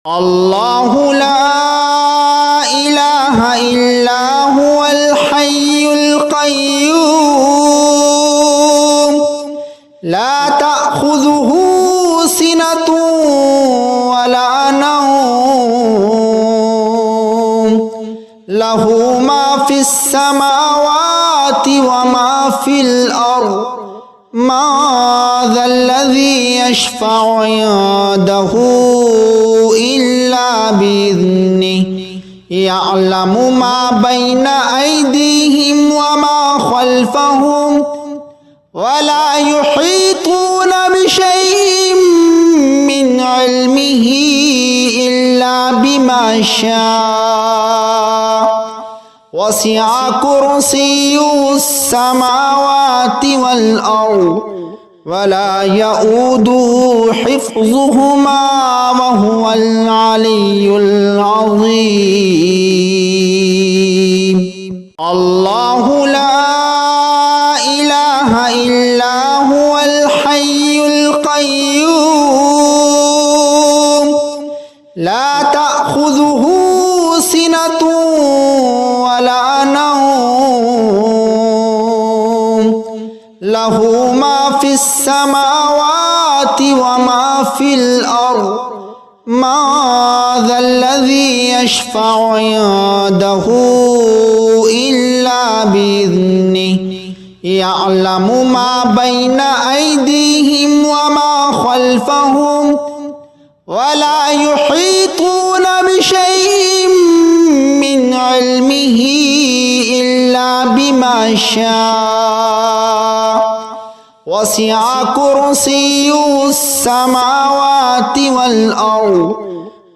الله لا إله إلا هو الحي القيوم لا تأخذه سنة ولا نوم له ما في السماوات وما في الأرض ما ذا الذي يشفع عنده إلا بإذنه يعلم ما بين أيديهم وما خلفهم ولا يحيطون بشيء من علمه إلا بما شاء وسع كرسيه السماوات والأرض ولا يؤوده حفظهما وهو العلي العظيم. الله لا إله إلا هو الحي القيوم لا تأخذه سنة ولا نوم له ما في السماوات وما في الأرض ما ذا الذي يشفع عنده إلا بإذنه يعلم ما بين أيديهم وما خلفهم ولا يحيطون بشيء من علمه إلا بما شاء وسع كرسيه السماوات والأرض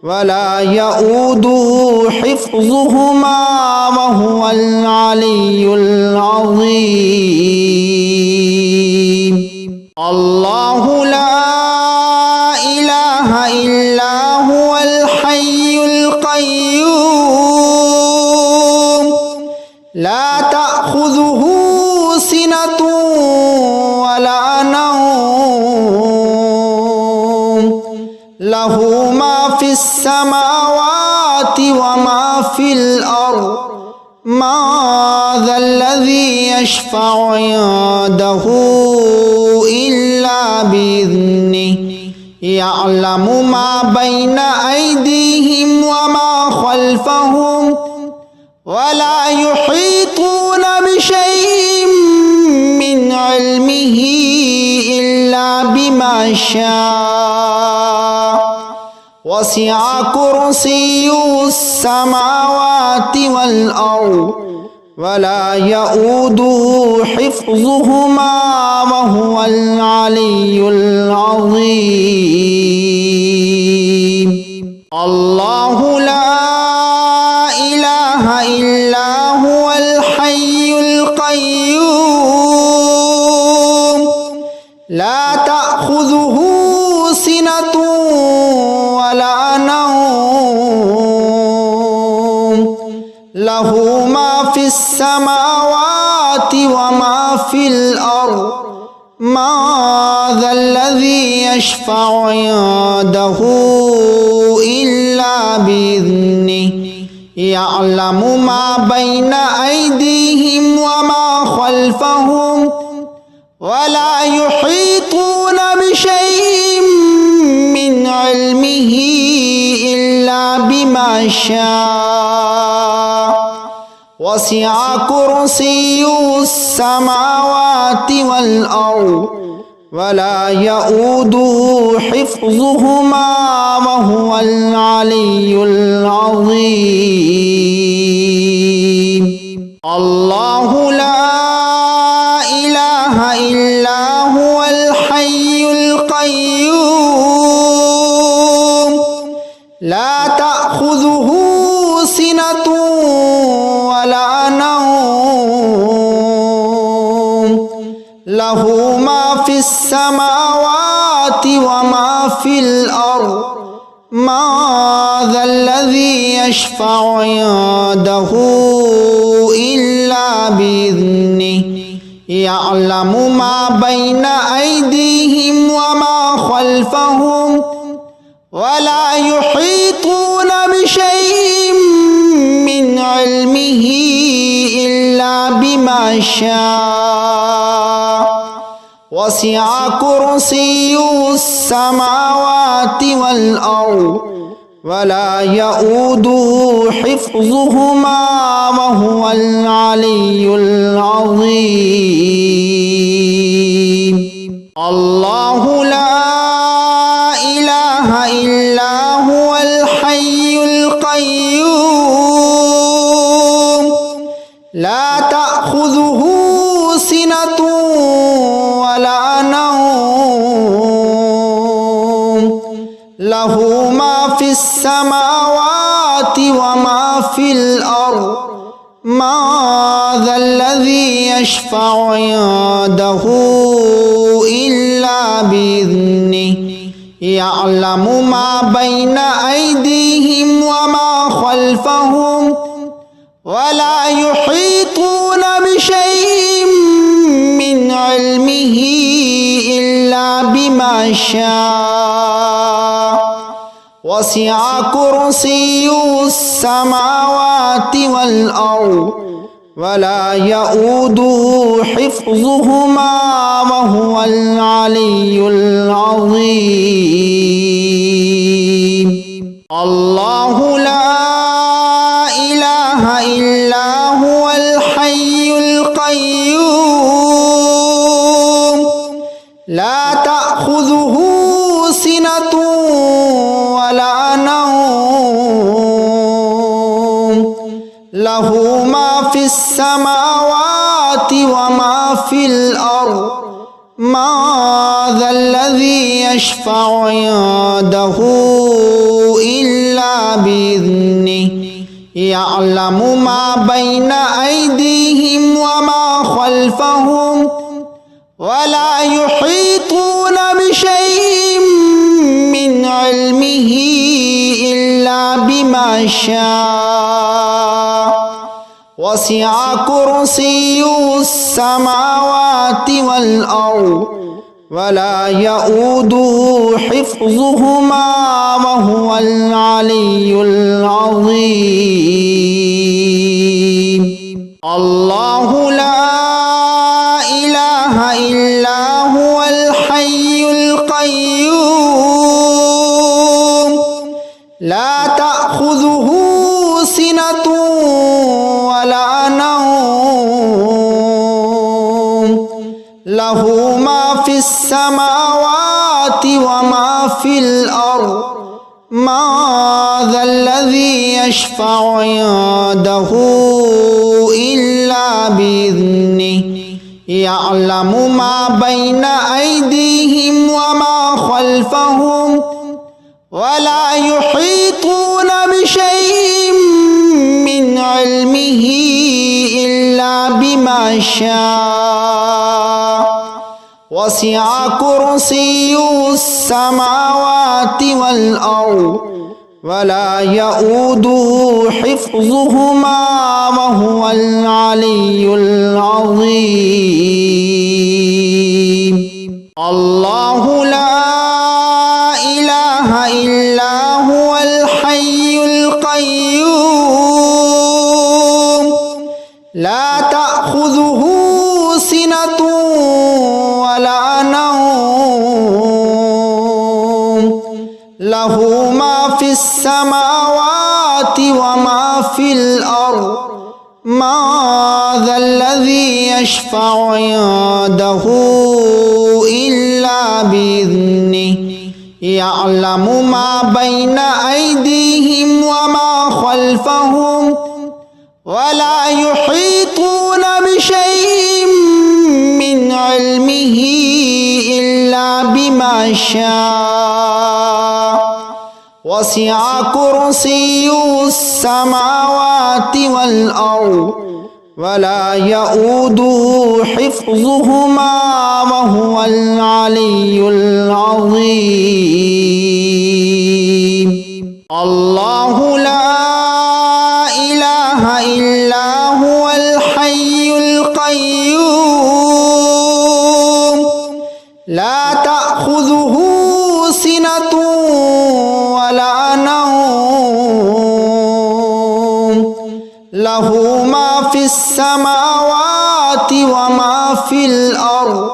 ولا يؤوده حفظهما وهو العلي العظيم. الله لا إله إلا هو الحي القيوم لا تأخذه سنة ولا نوم له ما في السماوات وما في الأرض ما ذا الذي يشفع عنده إلا بإذنه يعلم ما بين أيديهم وما خلفهم ولا يحيطون بشيء من علمه إلا بما شاء وسع كرسيه السماوات والأرض ولا يؤوده حفظهما وهو العلي العظيم. الله لا إله إلا هو الحي القيوم لا تأخذه سنة ولا نوم له ما في السماوات وما في الأرض ما ذا الذي يشفع عنده إلا بإذنه يعلم ما بين أيديهم وما خلفهم ولا يحيطون بشيء من علمه إلا بما شاء وسع كرسيه السماوات والأرض ولا يؤوده حفظهما وهو العلي العظيم. الله لا إله إلا هو الحي القيوم لا تأخذه سنة ولا نوم له ما في السماوات وما في الأرض ما ذا الذي يشفع عنده إلا بإذنه يعلم ما بين أيديهم وما خلفهم ولا يحيطون يشاء وسع كرسيه السماوات والأرض ولا يؤوده حفظهما وهو العلي العظيم الله لا إله إلا هو الحي القيوم لا تأخذه سنة ولا نوم له ما في السماوات وما في الأرض ما ذا الذي يشفع عنده إلا بإذنه يعلم ما بين أيديهم وما خلفهم ولا يحيطون بشيء من علمه إلا بما شاء وسع كرسيه السماوات والأرض ولا يؤوده حفظهما وهو العلي العظيم الله لا إله إلا هو الحي القيوم لا تأخذه سنة ولا نوم له ما في السماوات وما في الأرض ما ذا الذي يشفع عنده إلا بإذنه يعلم ما بين أيديهم وما خلفهم ولا يحيطون بشيء من علمه إلا بما شاء وسع كرسيه السماوات والأرض ولا يؤوده حفظهما وهو العلي العظيم الله لا إله إلا هو الحي القيوم لا تأخذه سنة ولا نوم له ما في السماوات وما في الأرض ما ذا الذي يشفع عنده إلا بإذنه يعلم ما بين أيديهم وما خلفهم ولا يحيطون بشيء من علمه إلا بما شاء وسع كرسيه السماوات والأرض ولا يؤوده حفظهما وهو العلي العظيم الله لا إله إلا هو الحي القيوم لا تأخذه سنة ولا نوم له ما في السماوات وما في الأرض ما ذا الذي يشفع عنده إلا بإذنه يعلم ما بين أيديهم وما خلفهم ولا يحيطون بشيء من علمه إلا بما شاء وسع كرسيه السماوات والأرض ولا يؤوده حفظهما وهو العلي العظيم الله لا إله إلا هو الحي القيوم لا تأخذه سنة ولا نوم له ما في السماوات وما في الأرض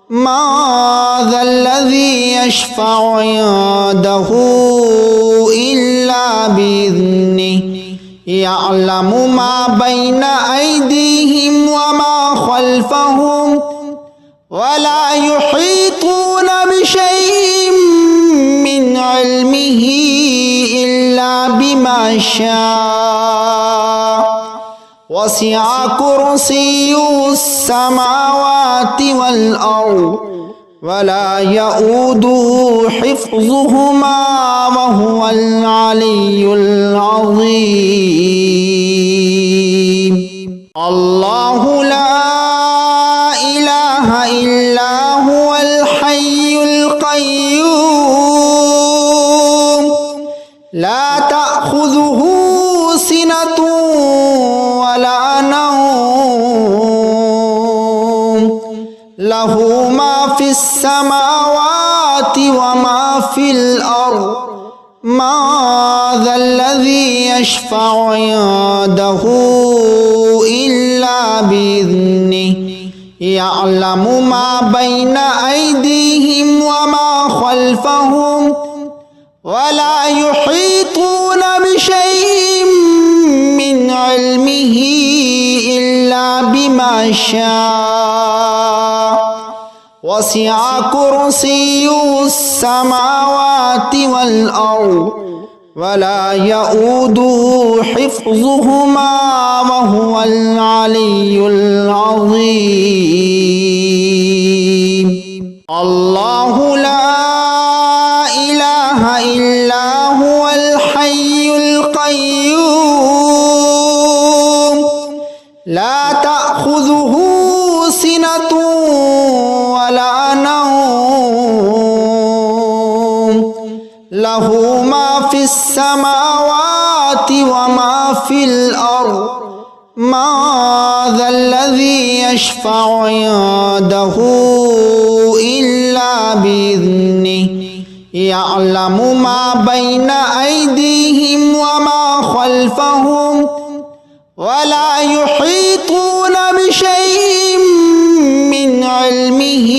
ما ذا الذي يشفع عنده إلا بإذنه يعلم ما بين أيديهم وما خلفهم ولا يحيطون بشيء من علمه إلا بما شاء وسع كرسيه السماوات والأرض ولا يؤوده حفظهما وهو العلي العظيم. الله لا إله إلا هو الحي القيوم لا تأخذه سنة ولا نوم له ما في السماوات وما في الأرض ما ذا الذي يشفع عنده إلا بإذنه يعلم ما بين أيديهم وما خلفهم ولا يحيطون بشيء من علمه إلا بما شاء وسع كرسيه السماوات والأرض ولا يؤوده حفظهما وهو العلي العظيم. الله لا إله إلا هو الحي القيوم لا تأخذه سنة ولا نوم له ما في السماوات وما في الأرض ما ذا الذي يشفع عنده إلا بإذنه يعلم ما بين أيديهم وما خلفهم ولا يحيطون بشيء من علمه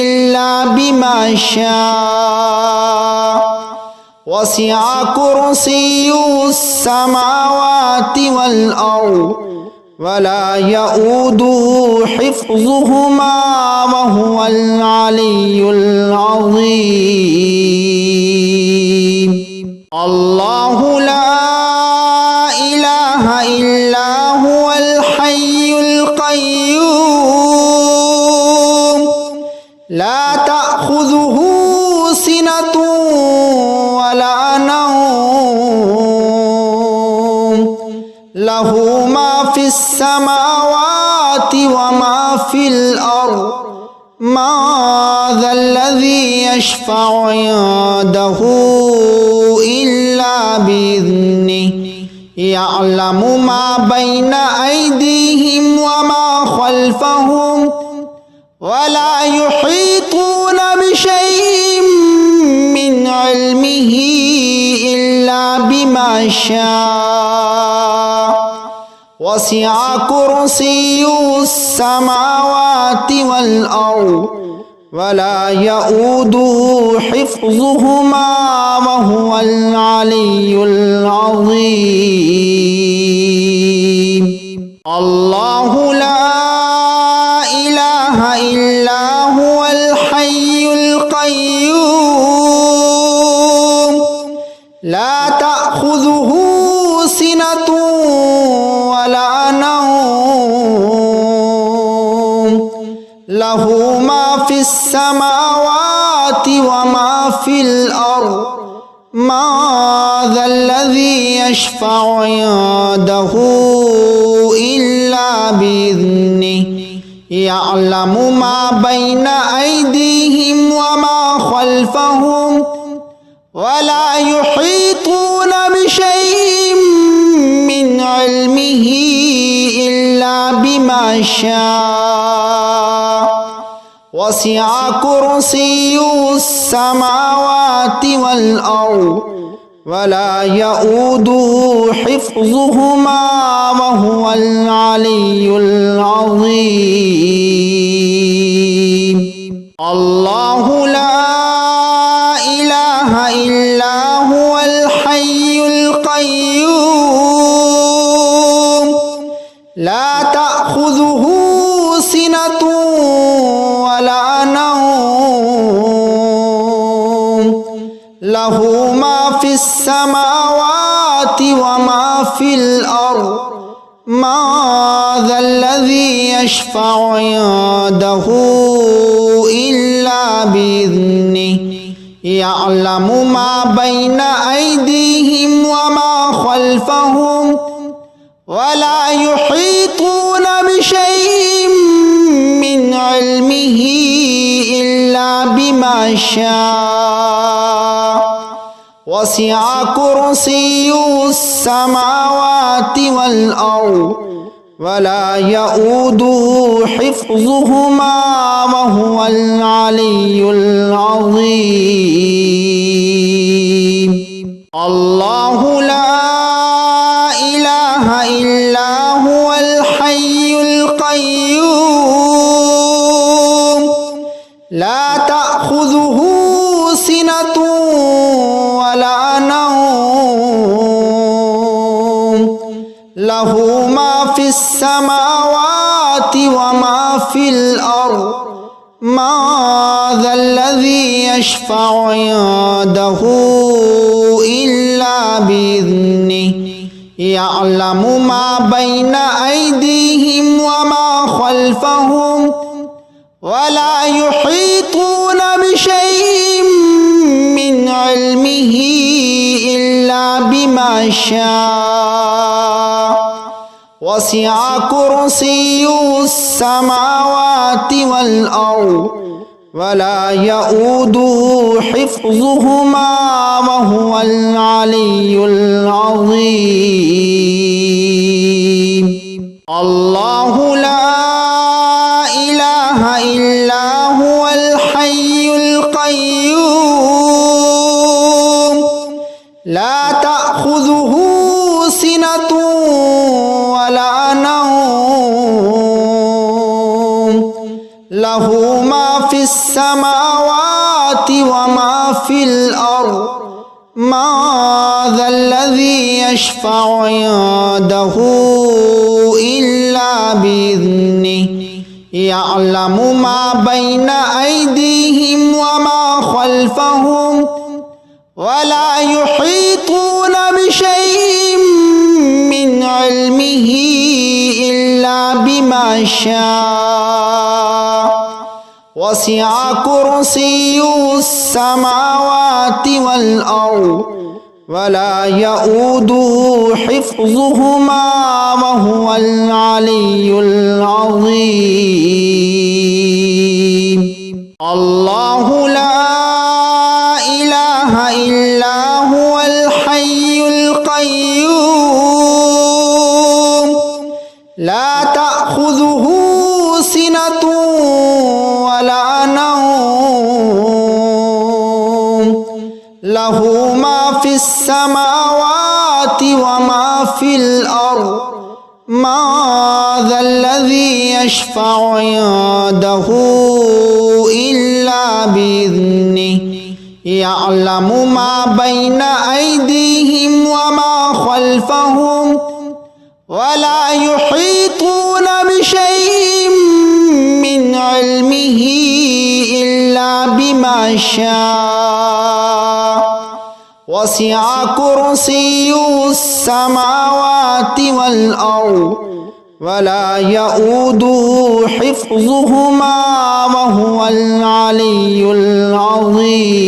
إلا بما شاء وسع كرسيه السماوات والأرض ولا يؤوده حفظهما وهو العلي العظيم. الله لا إله إلا هو الحي القيوم لا تأخذه سنة ولا نوم له ما في السماوات وما في الأرض ما ذا الذي يشفع عنده إلا بإذنه يعلم ما بين أيديهم وما خلفهم ولا يحيطون بشيء من علمه إلا بما شاء وسع كرسيه السماوات والأرض ولا يؤوده حفظهما وهو العلي العظيم. الله لا إله إلا هو الحي القيوم لا تأخذه سنة ولا نوم له ما في السماوات وما في الأرض ما ذا الذي يشفع عنده إلا بإذنه يعلم ما بين أيديهم وما خلفهم ولا يحيطون بشيء من علمه إلا بما شاء وسع كرسيه السماوات والأرض ولا يؤوده حفظهما وهو العلي العظيم. الله لا إله إلا هو الحي القيوم لا تأخذه سنة ولا نوم له ما في السماوات وما في الأرض ما ذا الذي يشفع عنده إلا بإذنه يعلم ما بين أيديهم وما خلفهم ولا يحيطون بشيء من علمه إلا بما شاء وسع كرسيه السماوات والأرض ولا يؤوده حفظهما وهو العلي العظيم. الله لا إله إلا هو الحي القيوم لا تأخذه سنة ولا نوم له ما في السماوات وما في الأرض ما ذا الذي يشفع عنده إلا بإذنه يعلم ما بين أيديهم وما خلفهم ولا يحيطون بشيء من علمه إلا بما شاء وسع كرسيه السماوات والأرض ولا يؤوده حفظهما وهو العلي العظيم. الله لا إله إلا هو الحي القيوم لا تأخذه سنة ولا نوم له ما في السماوات وما في الأرض ما ذا الذي يشفع عنده إلا بإذنه يعلم ما بين أيديهم وما خلفهم ولا يحيطون بشيء من علمه إلا بما شاء وسع كرسيه السماوات والأرض ولا يؤوده حفظهما وهو العلي العظيم. الله لا إله إلا هو الحي القيوم لا تأخذه سنة ولا نوم له ما في السماوات وما في الأرض ما ذا الذي يشفع عنده إلا بإذنه يعلم ما بين أيديهم وما خلفهم ولا يحيطون بشيء من علمه إلا بما شاء وسع كرسيه السماوات والأرض ولا يؤوده حفظهما وهو العلي العظيم.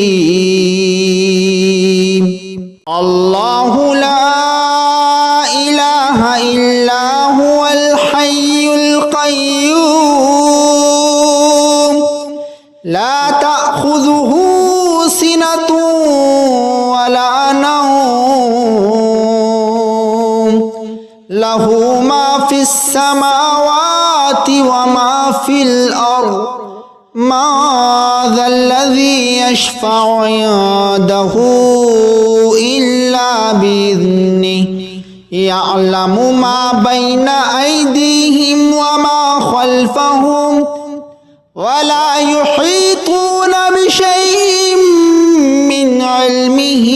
الله لا إله إلا هو الحي القيوم لا تأخذه سنة ولا نوم له ما في السماوات وما في الأرض ما ذا الذي يشفع عنده إلا بإذنه يعلم ما بين أيديهم وما خلفهم ولا يحيطون بشيء من علمه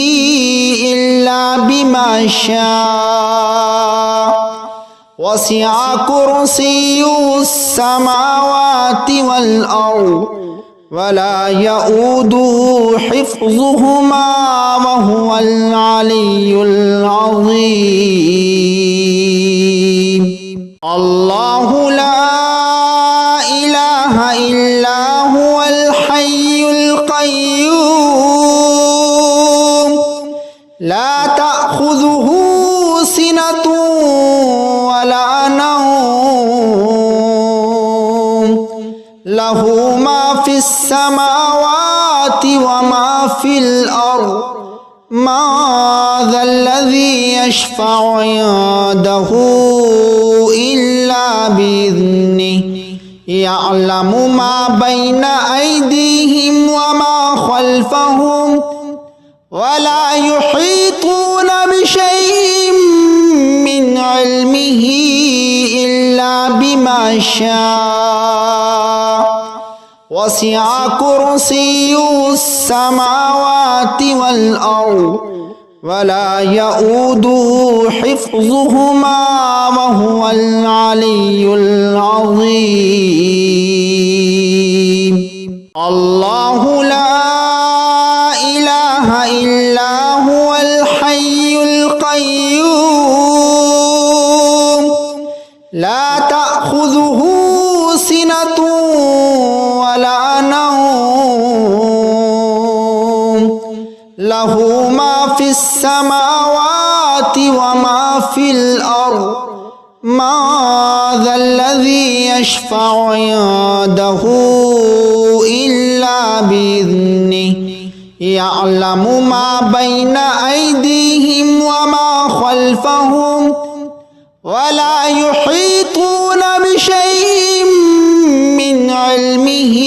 إلا بما شاء وسع كرسيه السماوات والأرض ولا يؤوده حفظهما وهو العلي العظيم. الله لا إله إلا هو الحي القيوم لا تأخذه سنة ولا نوم له ما في السماوات وما في الأرض ما ذا الذي يشفع عنده إلا بإذنه يعلم ما بين أيديهم وما خلفهم ولا يحيطون بشيء من علمه إلا بما شاء وسع كرسيه السماوات والأرض ولا يؤوده حفظهما وهو العلي العظيم. الله لا إله إلا هو الحي القيوم لا تأخذه سنة ولا نوم له ما في السماوات وما في الأرض ما ذا الذي يشفع عنده إلا بإذنه يعلم ما بين أيديهم وما خلفهم ولا يحيطون بشيء من علمه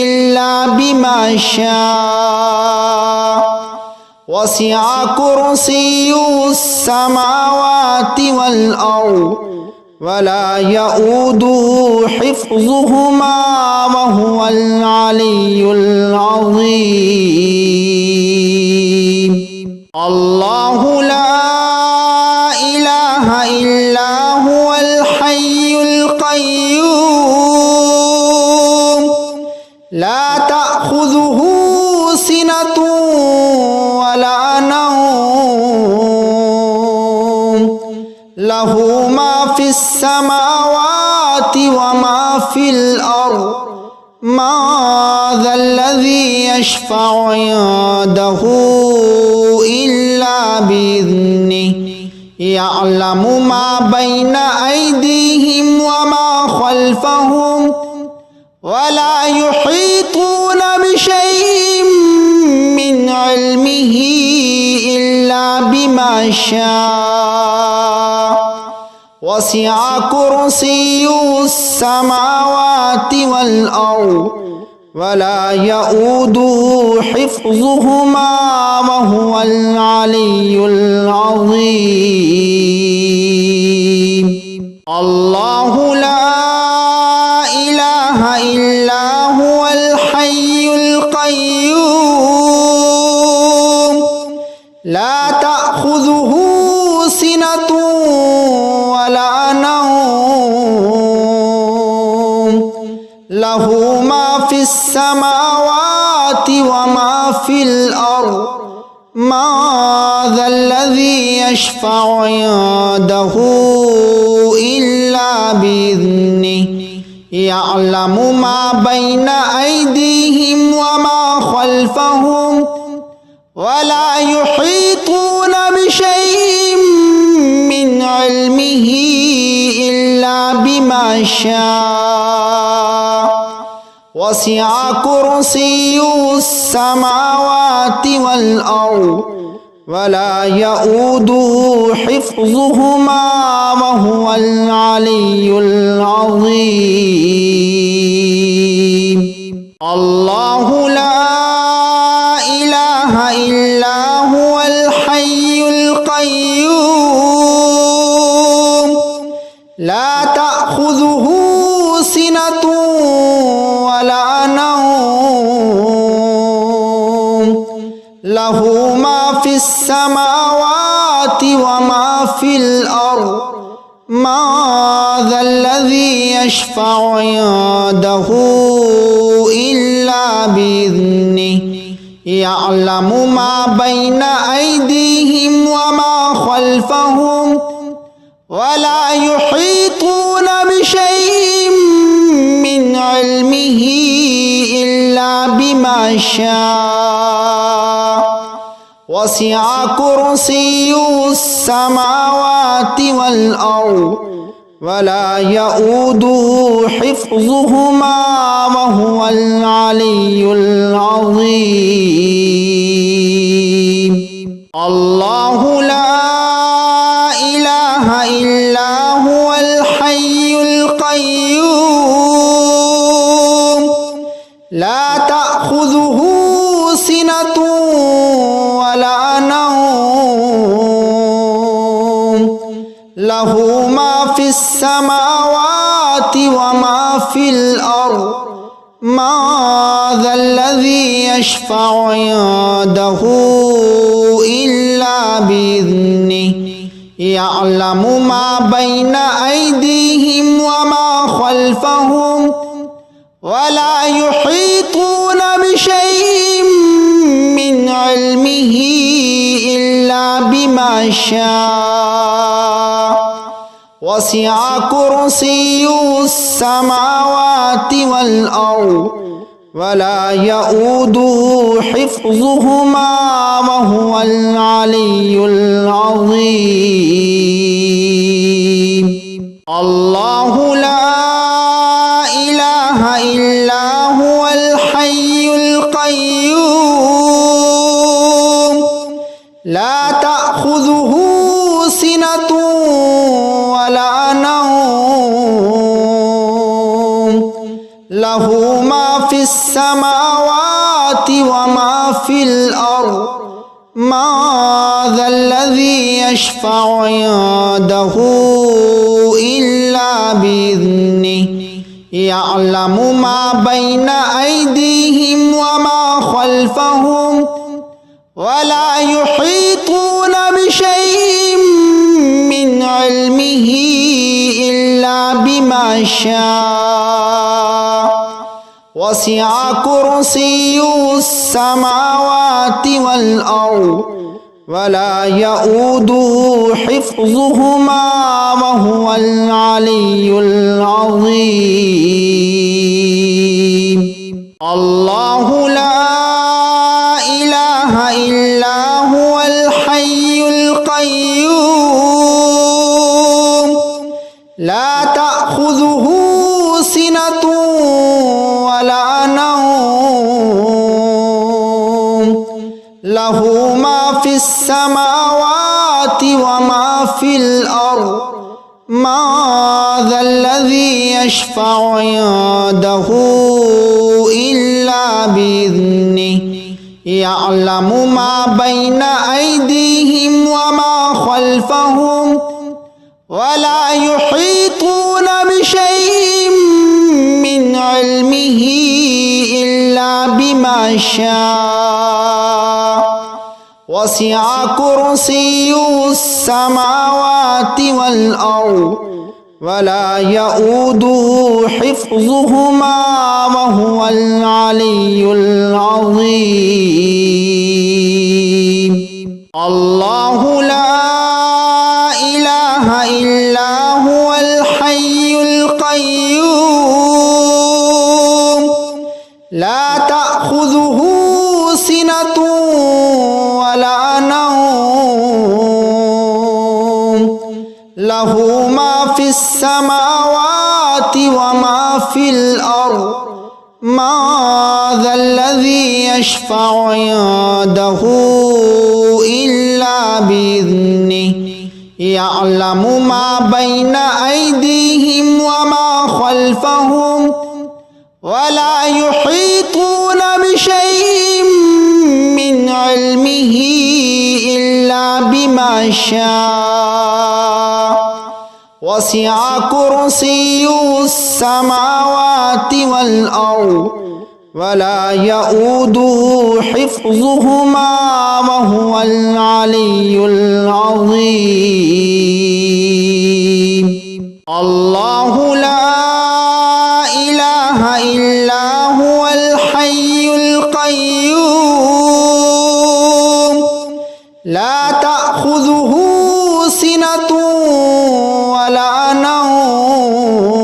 إلا بما شاء وسع كرسيه السماوات والأرض ولا يؤوده حفظهما وهو العلي العظيم. الله لا إله إلا هو الحي القيوم لا تأخذه سنة ولا نوم له ما في السماوات وما في الأرض ما ذا الذي يشفع عنده إلا بإذنه يعلم ما بين أيديهم وما خلفهم ولا يحيطون بشيء من علمه إلا بما شاء وسع كرسيه السماوات والأرض ولا يؤوده حفظهما وهو العلي العظيم. الله لا إله إلا هو الحي القيوم لا تأخذه سنة ولا نوم له ما في السماوات وما في الأرض ما ذا الذي يشفع عنده إلا بإذنه يعلم ما بين أيديهم وما خلفهم ولا يحيطون بشيء من علمه إلا بما شاء وسع كرسيه السماوات والأرض ولا يؤوده حفظهما وهو العلي العظيم. الله لا إله إلا هو الحي القيوم لا تأخذه سنة ولا نوم له ما في السماوات وما في الأرض ما ذا الذي يشفع عنده إلا بإذنه يعلم ما بين أيديهم وما خلفهم ولا يحيطون بشيء من علمه إلا بما شاء وسع كرسيه السماوات والأرض ولا يؤوده حفظهما وهو العلي العظيم الله لا إله إلا هو الحي القيوم لا تأخذه سنة ولا نوم له ما في السماوات وما في الأرض ما ذا الذي يشفع عنده إلا بإذنه يعلم ما بين أيديهم وما خلفهم ولا يحيطون بشيء من علمه إلا بما شاء وسع كرسيه السماوات والأرض ولا يؤوده حفظهما وهو العلي العظيم الله لا إله إلا هو الحي القيوم لا تأخذه سنة ولا نوم له ما في السماوات وما في الأرض ما ذا الذي يشفع عنده إلا بإذنه يعلم ما بين أيديهم وما خلفهم ولا يحيطون بشيء من علمه إلا بما شاء وسع كرسيه السماوات والأرض ولا يؤوده حفظهما وهو العلي العظيم الله لا إله إلا هو الحي القيوم لا تأخذه سنة ولا نوم له ما في السماوات وما في الأرض ما ذا الذي يشفع عنده إلا بإذنه يعلم ما بين أيديهم وما خلفهم ولا يحيطون بشيء من علمه إلا بما شاء وسع كرسيه السماوات والأرض ولا يؤوده حفظهما وهو العلي العظيم الله لا إله إلا هو الحي القيوم لا تأخذه سنة ولا نوم له ما في السماوات وما في الأرض ما ذا الذي يشفع عنده إلا بإذنه يعلم ما بين أيديهم وما خلفهم ولا يحيطون علمه إلا بما شاء وسع كرسيه السماوات والأرض ولا يؤوده حفظهما وهو العلي العظيم. الله لا إله إلا هو الحي القيوم لا تأخذه سنة ولا نوم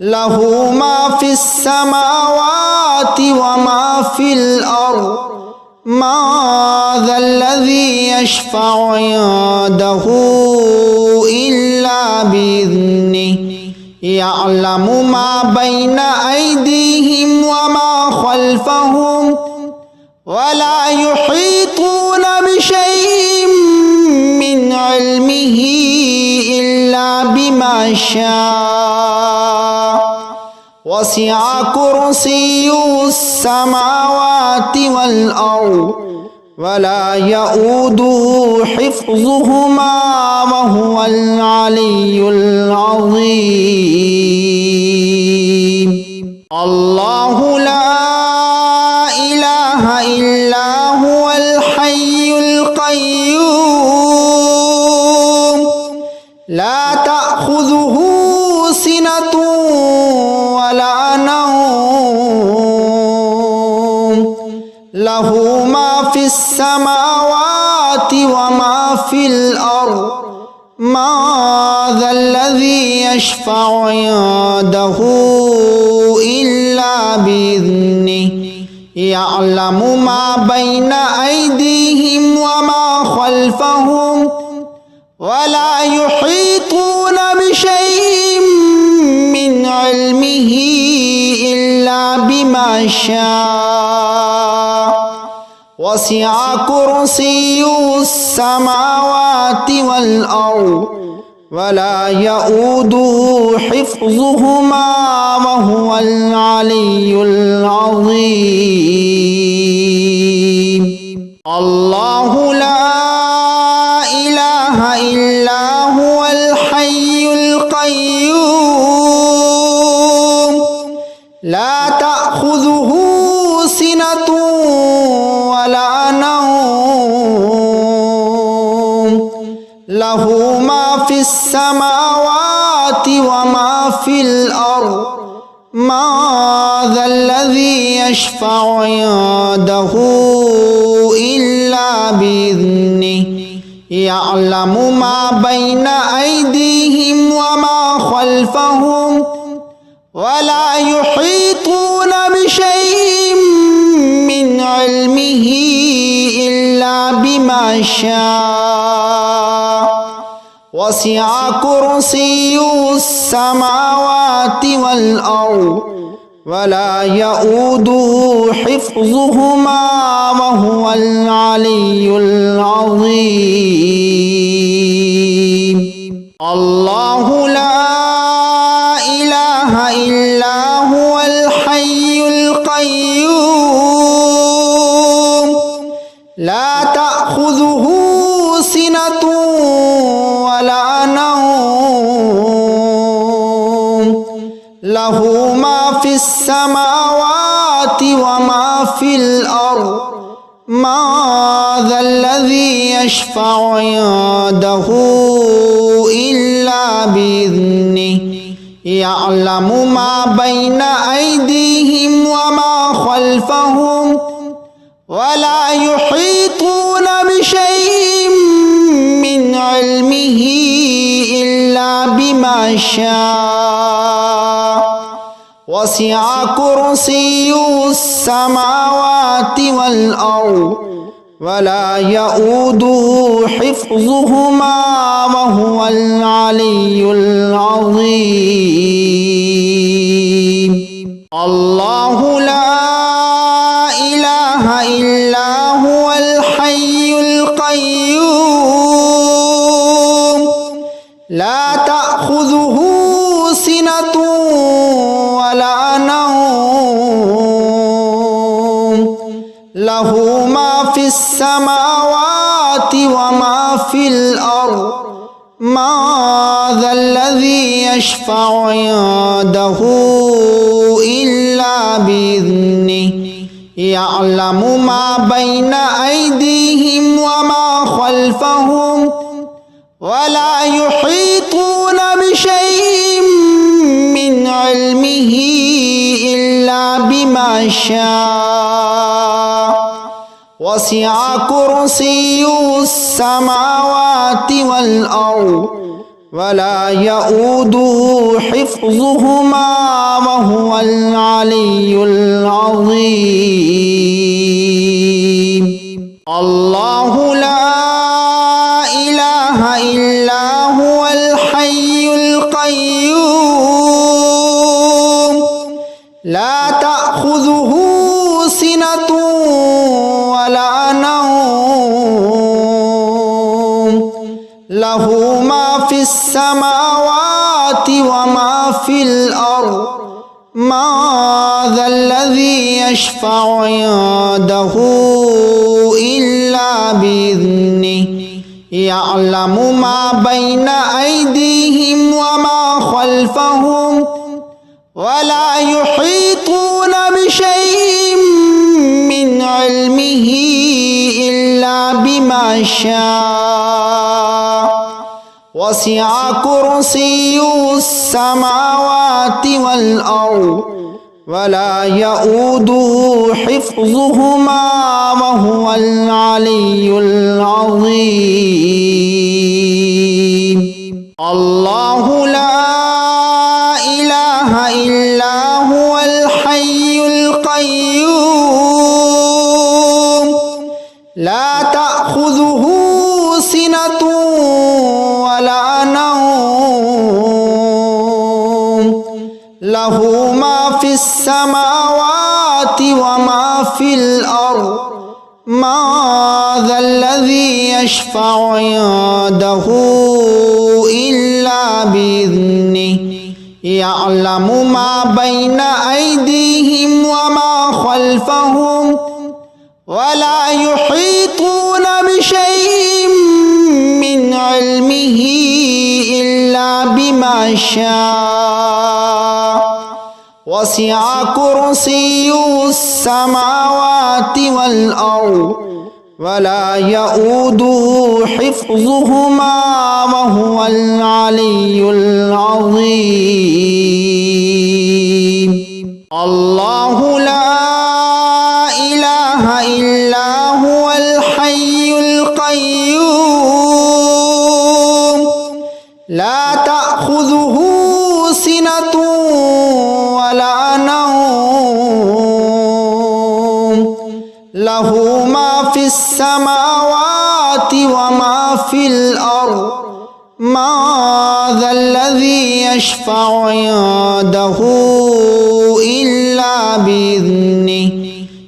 له ما في السماوات وما في الأرض ما ذا الذي يشفع عنده إلا بإذنه يعلم ما بين أيديهم وما خلفهم ولا يحيطون بشيء من علمه إلا بما شاء وسع كرسيه السماوات والأرض ولا يؤوده حفظهما وهو العلي العظيم. الله لا إله إلا هو الحي القيوم لا تأخذه سنة ولا نوم له ما في السماوات وما في الأرض ما ذا الذي يشفع عنده إلا بإذنه يعلم ما بين أيديهم وما خلفهم ولا يحيطون بشيء من علمه إلا بما شاء وسع كرسيه السماوات والأرض ولا يؤوده حفظهما وهو العلي العظيم. الله لا إله إلا هو الحي القيوم لا تأخذه سنة ولا نوم له ما في السماوات وما في الأرض ما ذا الذي يشفع عنده إلا بإذنه يعلم ما بين أيديهم وما خلفهم ولا يحيطون بشيء من علمه إلا بما شاء وسع كرسيه السماوات والأرض ولا يؤوده حفظهما وهو العلي العظيم. الله لا إله إلا هو الحي القيوم لا تأخذه سنة ولا نوم له ما في السماوات وما في الأرض ما ذا الذي يشفع عنده إلا بإذنه يعلم ما بين أيديهم وما خلفهم ولا يحيطون بشيء من علمه إلا بما شاء وسع كرسيه السماوات والأرض ولا يؤوده حفظهما وهو العلي العظيم. الله لا إله إلا هو الحي القيوم لا تأخذه سنة ولا نوم له في الأرض ما ذا الذي يشفع عنده إلا بإذنه يعلم ما بين أيديهم وما خلفهم ولا يحيطون بشيء من علمه إلا بما شاء وسع كرسيه السماوات والأرض ولا يؤوده حفظهما وهو العلي العظيم. الله لا إله إلا هو الحي القيوم لا تأخذه سنة ولا نوم له ما في السماوات وما في الأرض ما ذا الذي يشفع عنده إلا بإذنه يعلم ما بين أيديهم وما خلفهم ولا يحيطون بشيء من علمه إلا بما شاء وسع كرسيه السماوات والأرض ولا يؤوده حفظهما وهو العلي العظيم. الله لا إله إلا هو الحي القيوم لا تأخذه سنة ولا نوم له ما في السماوات وما في الأرض ما ذا الذي يشفع عنده إلا بإذنه يعلم ما بين أيديهم وما خلفهم ولا يحيطون بشيء من علمه إلا بما شاء وسع كرسيه السماوات والأرض ولا يؤوده حفظهما وهو العلي العظيم. الله لا إله إلا هو الحي القيوم لا تأخذه سنة ولا نوم له ما في السماوات وما في الأرض ما ذا الذي يشفع عنده إلا بإذنه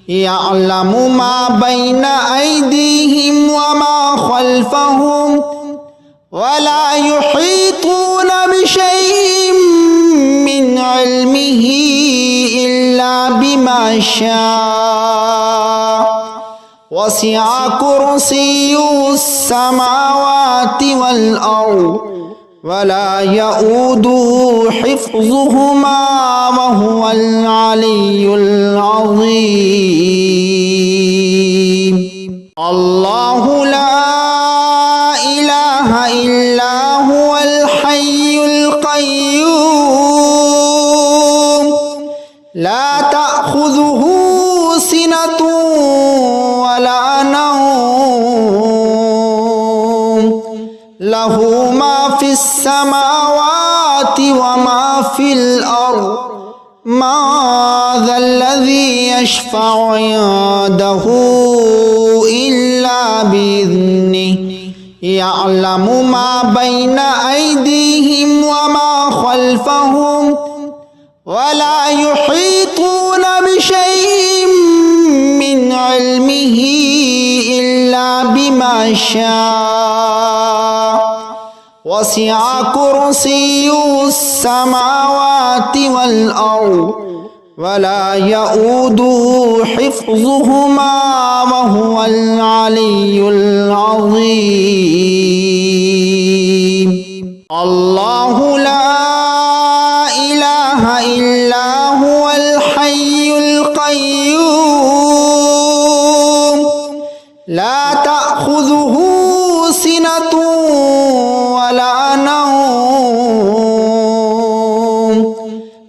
يعلم ما بين أيديهم وما خلفهم ولا يحيطون بشيء من علمه إلا بما شاء وسع كرسيه السماوات والأرض ولا يؤوده حفظهما وهو العلي العظيم. الله لا إله إلا هو الحي القيوم لا تأخذه سنة ولا نوم له ما في السماوات وما في الأرض ما ذا الذي يشفع عنده إلا بإذنه يعلم ما بين أيديهم وما خلفهم ولا يحيطون بشيء من علمه إلا بما شاء وسع كرسيه السماوات والأرض ولا يؤوده حفظهما وهو العلي العظيم. الله لا إله إلا هو الحي القيوم لا تأخذه سنة ولا نوم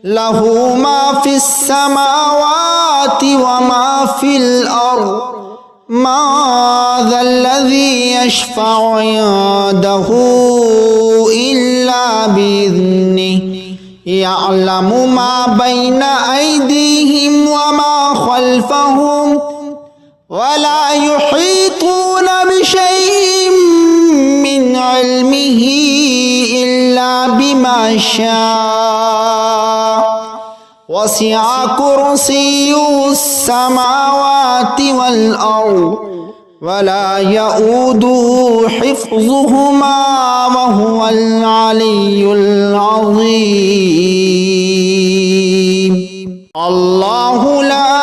له ما في السماوات وما في الأرض ما ذا الذي يشفع عنده إلا بإذنه يعلم ما بين أيديهم وما خلفهم ولا يحيطون بشيء من علمه إلا بما شاء وسع كرسيه السماوات والأرض ولا يؤوده حفظهما وهو العلي العظيم الله لا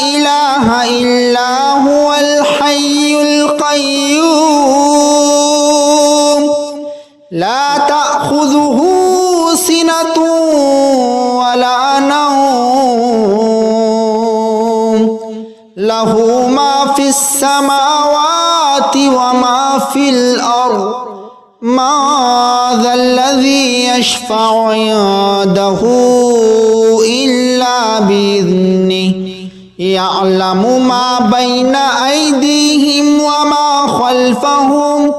إله إلا هو الحي القيوم لا تأخذه سنة ولا نوم له ما في السماوات وما في الأرض ما ذا الذي يشفع عنده إلا بإذنه يعلم ما بين أيديهم وما خلفهم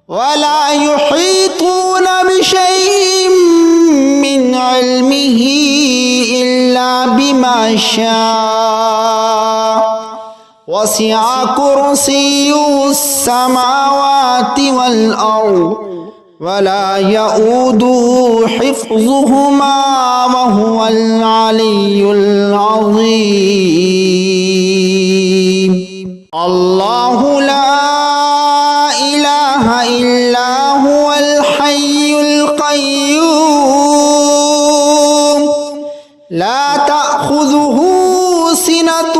ولا يحيطون بشيء من علمه إلا بما شاء وسع كرسيه السماوات والأرض ولا يؤوده حفظهما وهو العلي العظيم الله لا إله إلا هو الحي القيوم لا تأخذه سنة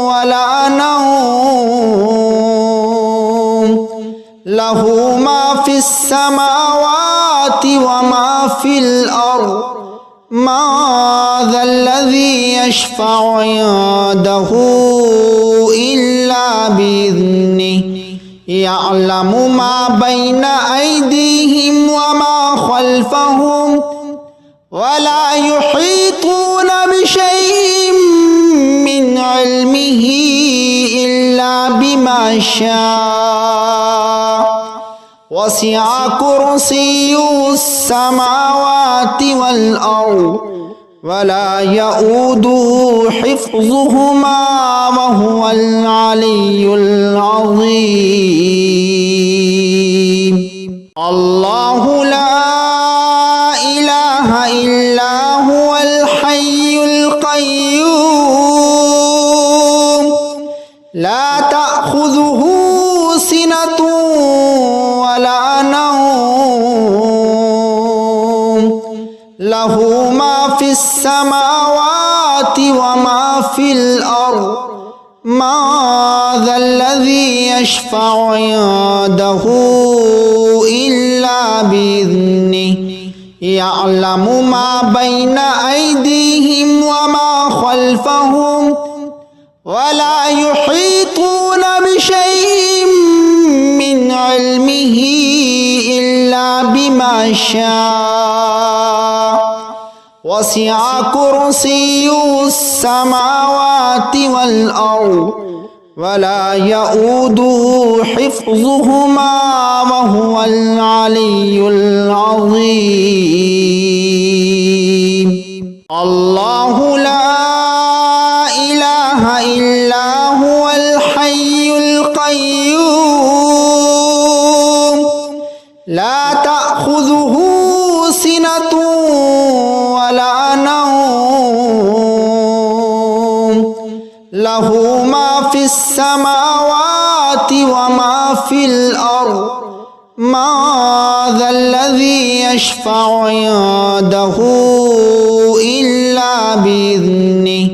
ولا نوم له ما في السماوات وما في الأرض ما ذا الذي يشفع عنده إلا بإذنه يعلم ما بين أيديهم وما خلفهم ولا يحيطون بشيء من علمه إلا بما شاء وسع كرسيه السماوات والأرض ولا يؤوده حفظهما وهو العلي العظيم الله لا إله إلا هو الحي القيوم لا تأخذه سنة ولا نوم له ما في السماوات وما في الأرض ما ذا الذي يشفع عنده إلا بإذنه يعلم ما بين أيديهم وما خلفهم ولا يحيطون بشيء من علمه إلا بما شاء وسع كرسيه السماوات والأرض ولا يؤوده حفظهما وهو العلي العظيم الله لا إله إلا هو الحي القيوم لا تأخذه سنة ولا نوم له ما في السماوات وما في الأرض ما ذا الذي يشفع عنده إلا بإذنه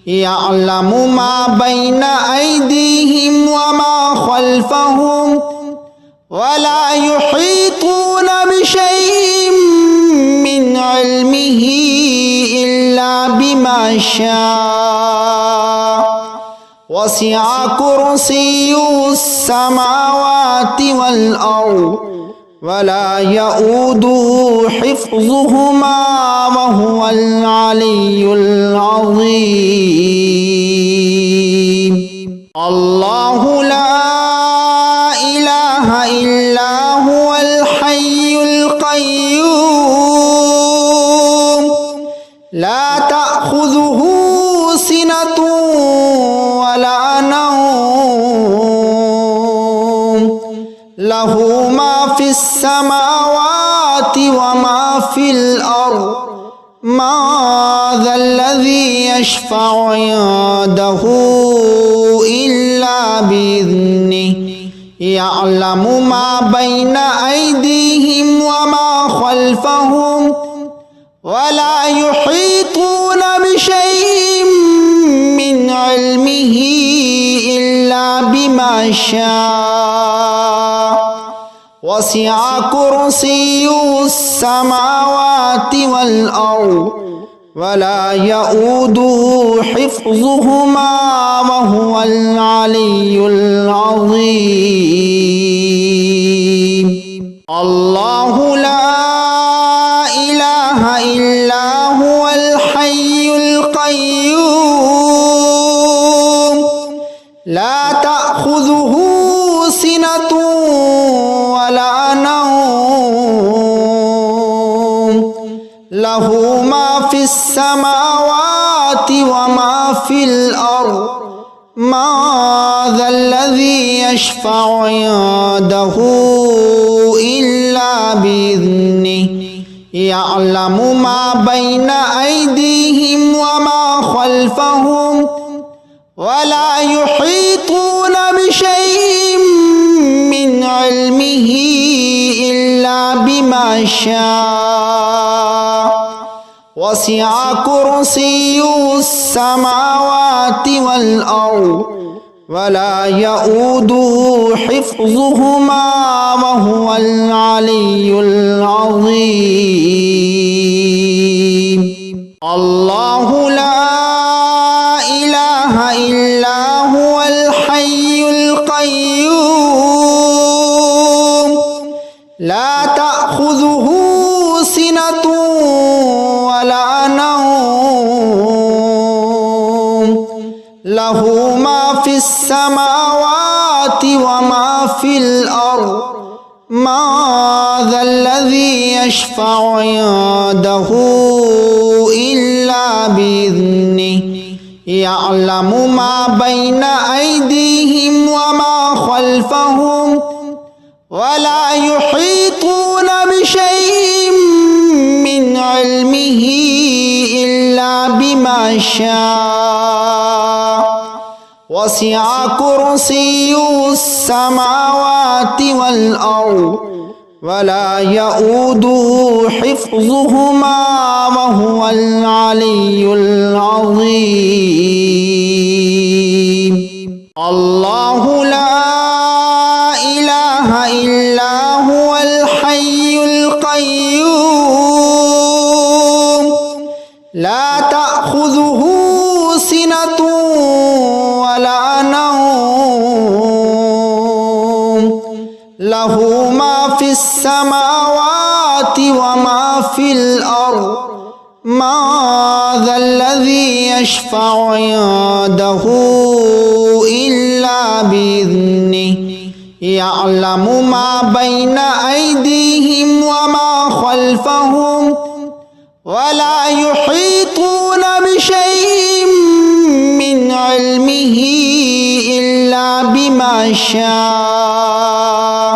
يعلم ما بين أيديهم وما خلفهم ولا يحيطون بشيء من علمه إلا بما شاء وسع كرسيه السماوات والأرض ولا يؤوده حفظهما وهو العلي العظيم. الله لا إله إلا هو الحي القيوم لا تأخذه سنة ولا نوم له ما في السماوات وما في الأرض ما ذا الذي يشفع عنده إلا بإذنه يعلم ما بين أيديهم وما خلفهم ولا يحيطون بشيء من علمه إلا بما شاء وسع كرسيه السماوات والأرض ولا يؤوده حفظهما وهو العلي العظيم. الله لا إله إلا هو الحي القيوم لا تأخذه سنة ولا نوم له ما في السماوات وما في الأرض ما ذا الذي يشفع عنده إلا بإذنه يعلم ما بين أيديهم وما خلفهم ولا يحيطون بشيء من علمه إلا بما شاء وسع كرسيه السماوات والأرض ولا يؤوده حفظهما وهو العلي العظيم. الله لا إله إلا هو الحي القيوم لا تأخذه سنة ولا نوم له ما في السماوات وما في الأرض ما ذا الذي يشفع عنده إلا بإذنه يعلم ما بين أيديهم وما خلفهم ولا يحيطون بشيء من علمه إلا بما شاء وسع كرسيه السماوات والأرض ولا يؤوده حفظهما وهو العلي العظيم. الله لا إله إلا هو الحي القيوم لا تأخذه سنة ولا نوم له ما في السماوات وما في الأرض ما ذا الذي يشفع عنده إلا بإذنه يعلم ما بين أيديهم وما خلفهم ولا يحيطون بشيء من علمه إلا بما شاء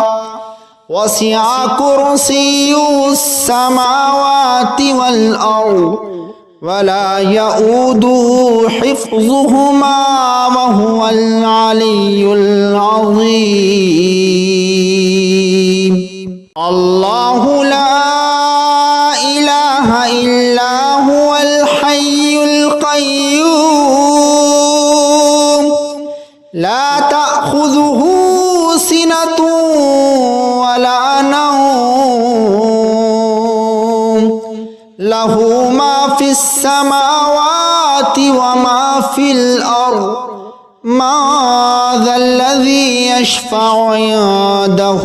وسع كرسيه السماوات والأرض ولا يؤوده حفظهما وهو العلي العظيم. الله لا إله إلا هو الحي القيوم لا تأخذه سنة في الأرض ما ذا الذي يشفع عنده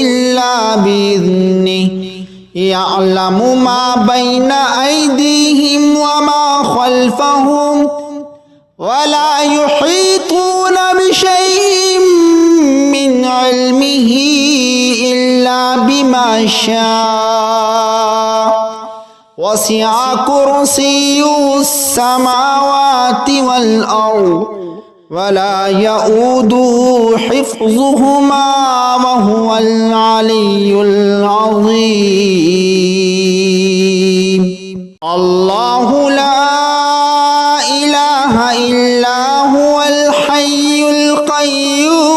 إلا بإذنه يعلم ما بين أيديهم وما خلفهم ولا يحيطون بشيء من علمه إلا بما شاء وسع كرسيه السماوات والأرض ولا يؤوده حفظهما وهو العلي العظيم. الله لا إله إلا هو الحي القيوم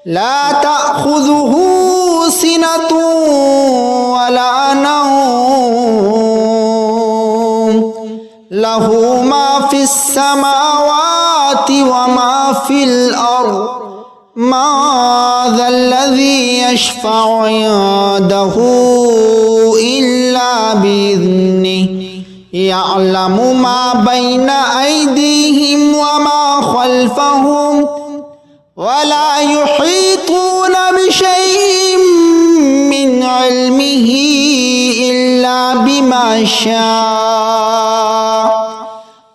لا تأخذه سنة ولا نوم له ما في السماوات وما في الأرض ما ذا الذي يشفع عنده إلا بإذنه يعلم ما بين أيديهم وما خلفهم ولا يحيطون بشيء من علمه إلا بما شاء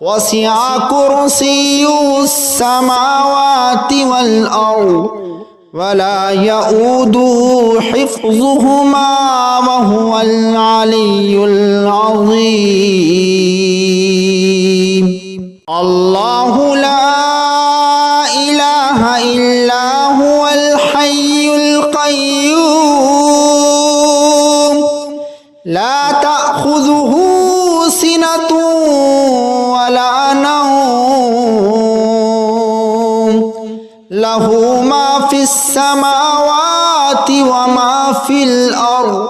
وسع كرسيه السماوات والأرض ولا يؤوده حفظهما وهو العلي العظيم. الله لا إله إلا هو الحي القيوم لا تأخذه سنة ولا نوم له ما في السماوات وما في الأرض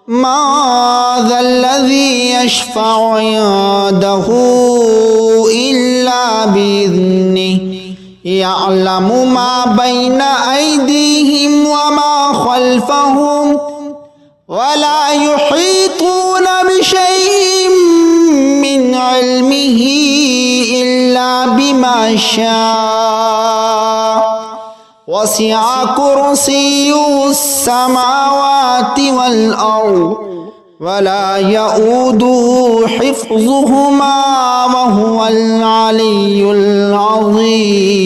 ما ذا الذي يشفع عنده إلا بإذنه يعلم ما بين أيديهم وما خلفهم ولا يحيطون بشيء من علمه إلا بما شاء وسع كرسيه السماوات والأرض ولا يؤوده حفظهما وهو العلي العظيم.